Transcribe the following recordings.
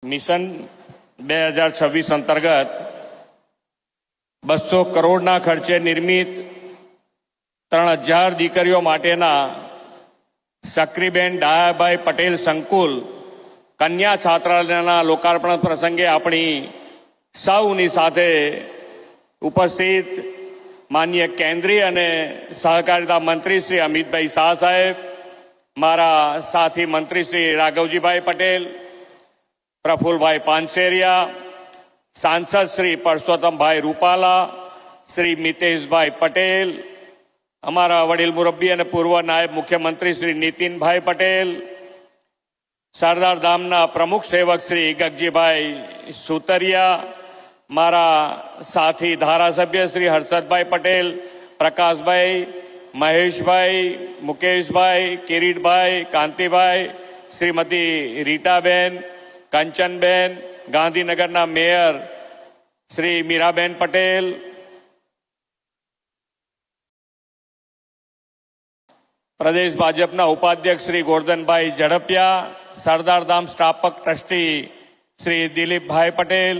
Mission 2026 અંતર્ગત 200 કરોડના ખર્ચે નિર્મિત 3000 દીકરીઓ માટેના સક્રીબેન ડાયાભાઈ પટેલ સંકુલ કન્યા છાત્રાલયના લોકાર્પણ પ્રસંગે આપણી સૌની સાથે ઉપસ્થિત માનનીય કેન્દ્રીય અને સહકારિતા મંત્રી શ્રી અમિતભાઈ શાહ સાહેબ, મારા સાથી મંત્રી શ્રી રાઘવજીભાઈ પટેલ, પ્રફુલભાઈ પાનસેરિયા, સાંસદ શ્રી પરસોત્તમભાઈ રૂપાલા, શ્રી મિતેશભાઈ પટેલ, અમારા વડીલ મુરબ્બી અને પૂર્વ નાયબ મુખ્યમંત્રી શ્રી નીતિનભાઈ પટેલ, સરદાર ધામના પ્રમુખ સેવક શ્રી ગગજીભાઈ સુતરિયા, મારા સાથી ધારાસભ્ય શ્રી હર્ષદભાઈ પટેલ, પ્રકાશભાઈ, મહેશભાઈ, મુકેશભાઈ, કિરીટભાઈ, કાંતિભાઈ, શ્રીમતી રીટાબેન, કંચનબેન, ગાંધીનગરના મેયર શ્રી મીરાબેન પટેલ, પ્રદેશ ભાજપના ઉપાધ્યક્ષ શ્રી ગોરધનભાઈ ઝડપિયા, સરદાર ધામ સ્થાપક ટ્રસ્ટી શ્રી દિલીપભાઈ પટેલ,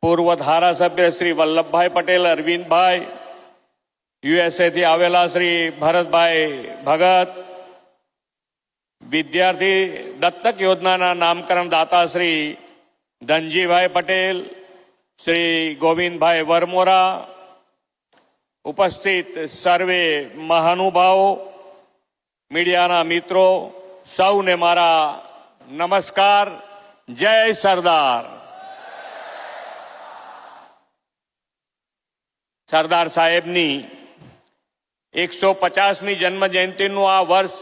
પૂર્વ ધારાસભ્ય શ્રી વલ્લભભાઈ પટેલ, અરવિંદભાઈ, યુએસએથી આવેલા શ્રી ભરતભાઈ ભગત, વિદ્યાર્થી દત્તક યોજનાના નામકરણ દાતા શ્રી ધનજીભાઈ પટેલ, શ્રી ગોવિંદભાઈ વરમોરા, ઉપસ્થિત સર્વે મહાનુભાવો, મીડિયાના મિત્રો, સૌને મારા નમસ્કાર. જય સરદાર. સરદાર સાહેબની 150મી જન્મ જયંતિનું આ વર્ષ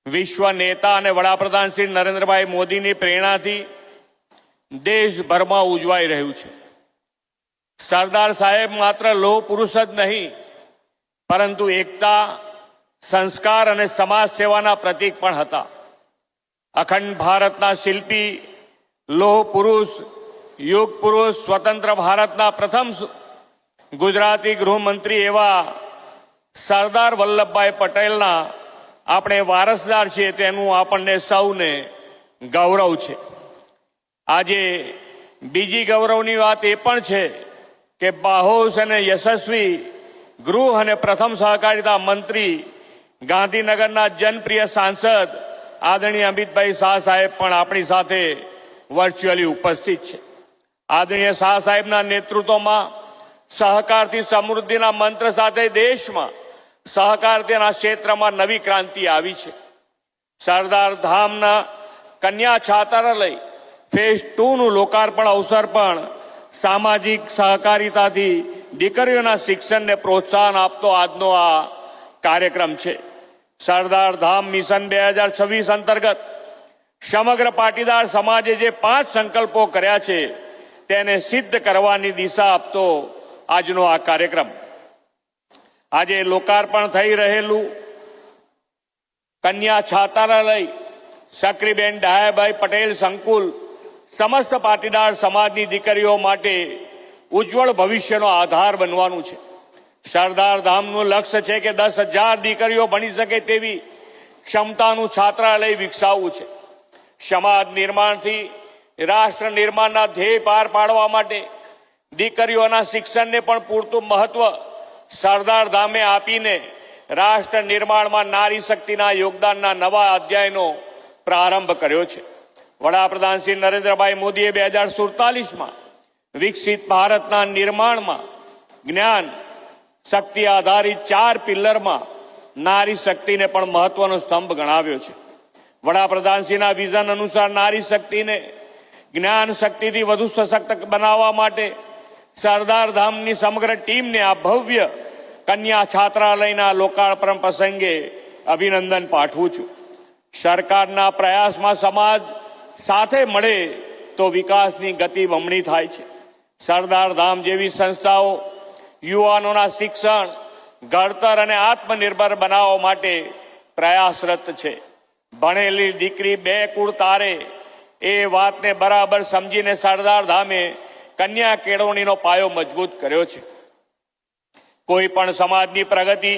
વિશ્વ નેતા અને વડાપ્રધાન શ્રી નરેન્દ્રભાઈ મોદીની પ્રેરણાથી દેશભરમાં ઉજવાઈ રહ્યું છે. સરદાર સાહેબ માત્ર લોહ પુરુષ જ નહીં, પરંતુ એકતા, સંસ્કાર અને સમાજ સેવાના પ્રતીક પણ હતા. અખંડ ભારતના શિલ્પી, લોહ પુરુષ, યુગ પુરુષ, સ્વતંત્ર ભારતના પ્રથમ ગુજરાતી ગૃહમંત્રી એવા સરદાર વલ્લભભાઈ પટેલના આપણે વારસદાર છીએ તેનું આપણને સૌને ગૌરવ છે. આજે બીજી ગૌરવની વાત એ પણ છે કે બાહોશ અને યશસ્વી ગૃહ અને પ્રથમ સહકારિતા મંત્રી, ગાંધીનગરના જનપ્રિય સાંસદ આદરણીય અમિતભાઈ શાહ સાહેબ પણ આપણી સાથે વર્ચ્યુઅલી ઉપસ્થિત છે. આદરણીય શાહ સાહેબના નેતૃત્વમાં સહકારથી સમૃદ્ધિના મંત્ર સાથે દેશમાં સહકારના ક્ષેત્રમાં નવી ક્રાંતિ આવી છે. સરદાર ધામના કન્યા છાત્રાલય ફેઝ 2નું લોકાર્પણ અવસર પણ સામાજિક સહકારિતાથી દીકરીઓના શિક્ષણને પ્રોત્સાહન આપતો આજનો આ કાર્યક્રમ છે. સરદાર ધામ મિશન 2026 અંતર્ગત સમગ્ર પાટીદાર સમાજે જે 5 સંકલ્પો કર્યા છે તેને સિદ્ધ કરવાની દિશા આપતો આજનો આ કાર્યક્રમ. આજે લોકાર્પણ થઈ રહેલું કન્યા છાત્રાલય સક્રીબેન ડાયાભાઈ પટેલ સંકુલ સમસ્ત પાટીદાર સમાજની દીકરીઓ માટે ઉજ્જવળ ભવિષ્યનો આધાર બનવાનું છે. સરદાર ધામનું લક્ષ્ય છે કે 10,000 દીકરીઓ ભણી શકે તેવી ક્ષમતાનું છાત્રાલય વિકસાવવું છે. સમાજ નિર્માણથી રાષ્ટ્ર નિર્માણના ધ્યેય પાર પાડવા માટે દીકરીઓના શિક્ષણને પણ પૂરતું મહત્વ સરદાર ધામે આપીને રાષ્ટ્ર નિર્માણમાં નારી શક્તિના યોગદાનના નવા અધ્યાયનો પ્રારંભ કર્યો છે. વડાપ્રધાન શ્રી નરેન્દ્રભાઈ મોદીએ 2047માં વિકસિત ભારતના નિર્માણમાં જ્ઞાન શક્તિ આધારિત 4 પિલ્લરમાં નારી શક્તિને પણ મહત્વનો સ્તંભ ગણાવ્યો છે. વડાપ્રધાનશ્રીના વિઝન અનુસાર નારી શક્તિને જ્ઞાન શક્તિથી વધુ સશક્ત બનાવવા માટે સરદાર ધામની સમગ્ર ટીમને આ ભવ્ય કન્યા છાત્રાલયના લોકાર્પણ પ્રસંગે અભિનંદન પાઠવું છું. સરકારના પ્રયાસમાં સમાજ સાથે મળે તો વિકાસની ગતિ બમણી થાય છે. સરદાર ધામ જેવી સંસ્થાઓ યુવાનોના શિક્ષણ, ઘડતર અને આત્મનિર્ભર બનાવવા માટે પ્રયાસરત છે. ભણેલી દીકરી 2 કુળ તારે એ વાતને બરાબર સમજીને સરદાર ધામે કન્યા કેળવણીનો પાયો મજબૂત કર્યો છે. કોઈ પણ સમાજની પ્રગતિ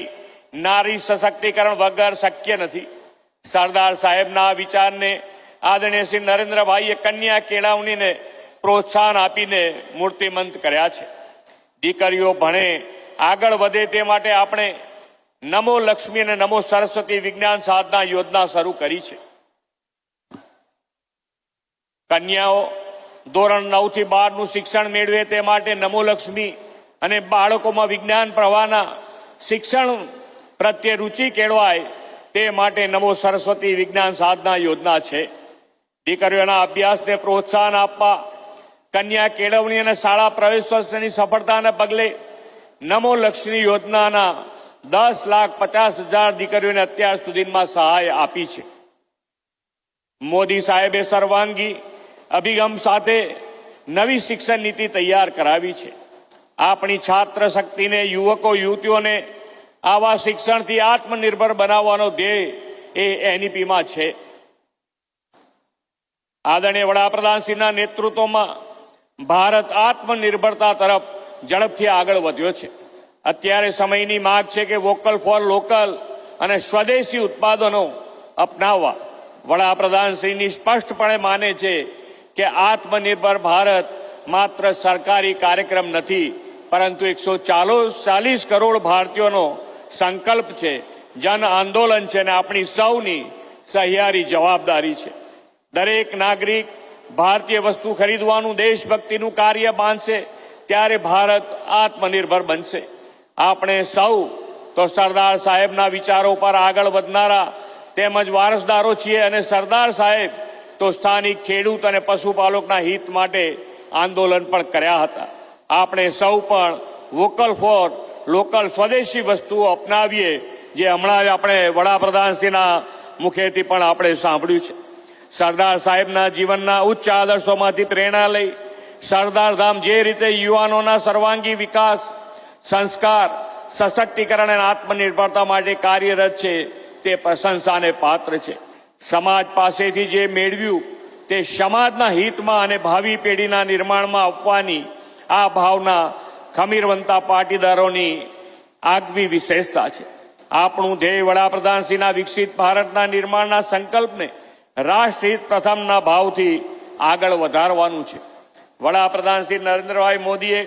નારી સશક્તિકરણ વગર શક્ય નથી. સરદાર સાહેબના વિચારને આદરણીય શ્રી નરેન્દ્રભાઈએ કન્યા કેળવણીને પ્રોત્સાહન આપીને મૂર્તિમંત કર્યા છે. દીકરીઓ ભણે, આગળ વધે તે માટે આપણે નમો લક્ષ્મી અને નમો સરસ્વતી વિજ્ઞાન સાધના યોજના શરૂ કરી છે. કન્યાઓ ધોરણ 9 થી 12 નું શિક્ષણ મેળવે તે માટે નમો લક્ષ્મી અને બાળકોમાં વિજ્ઞાન પ્રવાહના શિક્ષણ પ્રત્યે રુચિ કેળવાય તે માટે નમો સરસ્વતી વિજ્ઞાન સાધના યોજના છે. દીકરીઓના અભ્યાસને પ્રોત્સાહન આપવા કન્યા કેળવણી અને શાળા પ્રવેશોત્સવની સફળતાના પગલે નમો લક્ષ્મી યોજનાના 10,50,000 દીકરીઓને અત્યાર સુધીમાં સહાય આપી છે. મોદી સાહેબે સર્વાંગી અભિગમ સાથે નવી શિક્ષણ નીતિ તૈયાર કરાવી છે. આપણી છાત્ર શક્તિને, યુવકો યુવતીઓને આવા શિક્ષણથી આત્મનિર્ભર બનાવવાનો ધ્યેય એ એનઈપીમાં છે. આદરણીય વડાપ્રધાનશ્રીના નેતૃત્વમાં ભારત આત્મનિર્ભરતા તરફ ઝડપથી આગળ વધ્યો છે. અત્યારે સમયની માંગ છે કે વોકલ ફોર લોકલ અને સ્વદેશી ઉત્પાદનો અપનાવવા. વડાપ્રધાનશ્રીની સ્પષ્ટપણે માને છે કે આત્મનિર્ભર ભારત માત્ર સરકારી કાર્યક્રમ નથી, પરંતુ 140 કરોડ ભારતીયોનો સંકલ્પ છે, જન આંદોલન છે અને આપણી સૌની સહિયારી જવાબદારી છે. દરેક નાગરિક ભારતીય વસ્તુ ખરીદવાનું દેશભક્તિનું કાર્ય બાંધશે ત્યારે ભારત આત્મનિર્ભર બનશે. આપણે સૌ તો સરદાર સાહેબના વિચારો પર આગળ વધનારા તેમજ વારસદારો છીએ અને સરદાર સાહેબ તો સ્થાનિક ખેડૂત અને પશુપાલકના હિત માટે આંદોલન પણ કર્યા હતા. આપણે સૌ પણ વોકલ ફોર લોકલ સ્વદેશી વસ્તુઓ અપનાવીએ, જે હમણાં જ આપણે વડાપ્રધાનશ્રીના મુખેથી પણ આપણે સાંભળ્યું છે. સરદાર સાહેબના જીવનના ઉચ્ચ આદર્શોમાંથી પ્રેરણા લઈ સરદાર ધામ જે રીતે યુવાનોના સર્વાંગી વિકાસ, સંસ્કાર, સશક્તિકરણ અને આત્મનિર્ભરતા માટે કાર્યરત છે તે પ્રશંસાને પાત્ર છે. સમાજ પાસેથી જે મેળવ્યું તે સમાજના હિતમાં અને ભાવિ પેઢીના નિર્માણમાં આપવાની આ ભાવના ખમીરવંતા પાટીદારોની આગવી વિશેષતા છે. આપણું ધ્યેય વડાપ્રધાનશ્રીના વિકસિત ભારતના નિર્માણના સંકલ્પને રાષ્ટ્રહિત પ્રથમના ભાવથી આગળ વધારવાનું છે. વડાપ્રધાન શ્રી નરેન્દ્રભાઈ મોદીએ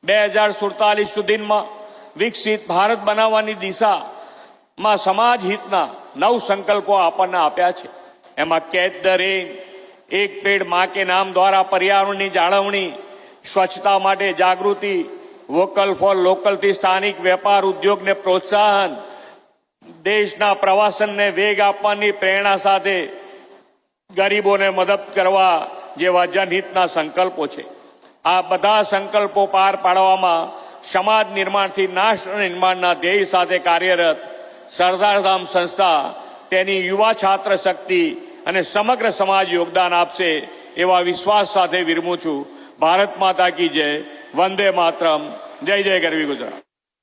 2047 સુધીમાં વિકસિત ભારત બનાવવાની દિશામાં સમાજ હિતના 9 સંકલ્પો આપણને આપ્યા છે. એમાં કેચ ધ રેન, એક પેડ માં કે નામ દ્વારા પર્યાવરણની જાળવણી, સ્વચ્છતા માટે જાગૃતિ, વોકલ ફોર લોકલથી સ્થાનિક વેપાર ઉદ્યોગને પ્રોત્સાહન, દેશના પ્રવાસનને વેગ આપવાની પ્રેરણા સાથે ગરીબોને મદદ કરવા જેવા જનહિતના સંકલ્પો છે. આ બધા સંકલ્પો પાર પાડવામાં સમાજ નિર્માણથી રાષ્ટ્ર નિર્માણના ધ્યેય સાથે કાર્યરત સરદારધામ સંસ્થા તેની યુવા છાત્ર શક્તિ અને સમગ્ર સમાજ યોગદાન આપશે એવા વિશ્વાસ સાથે વિરમું છું. ભારત માતા કી જય. વંદે માતરમ. જય જય ગરવી ગુજરાત.